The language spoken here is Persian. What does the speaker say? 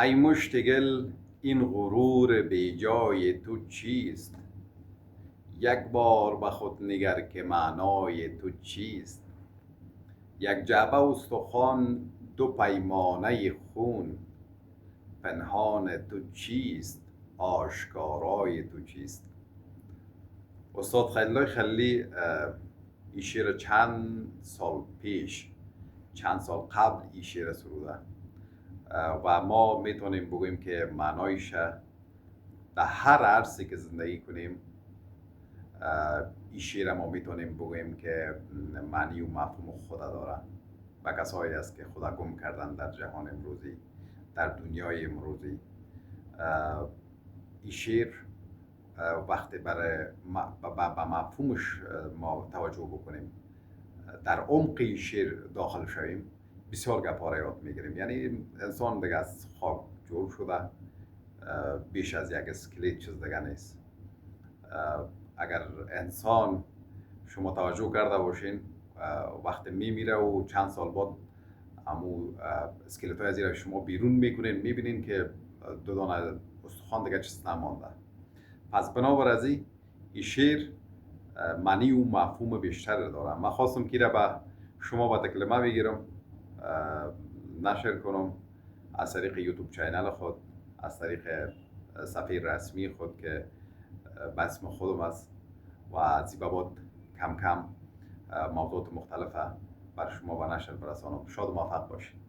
ای مشتگل این غرور بی جای تو چیست؟ یک بار به خود نگر که معنای تو چیست؟ یک جعبه استخوان، دو پیمانه خون، پنهان تو چیست؟ آشکارای تو چیست؟ استاد خلیل خلیلی این شعر چند سال پیش، چند سال قبل این شعر سروده و ما میتونیم بگوییم که معنایش در هر عرصی که زندگی کنیم این شعر ما میتونیم بگوییم که معنی و مفهوم خود داره و کسایی است که خدا گم کردن در جهان امروزی، در دنیای امروزی. این شعر وقتی برای به مفهومش ما توجه بکنیم، در عمق این شعر داخل شویم، بسیار گپا یاد میگیریم. یعنی انسان دیگه از خاک جور شده، بیش از یک اسکلت چیز دیگه نیست. اگر انسان شما توجه کرده باشین وقتی میمیره و چند سال بعد امو اسکلت های زیر شما بیرون میکنین، میبینین که دو دانه استخوان دیگه چیز نمانده. پس بنابر از این شعر معنی و مفهوم بیشتر داره. من خواستم که را به شما به تکلمه بگیرم، نشر کنم از طریق یوتیوب چینل خود، از طریق صفحه رسمی خود که به اسم خودم است و از این بعد کم کم موضوعات مختلفه بر شما به نشر برسانم. شاد و موفق باشید.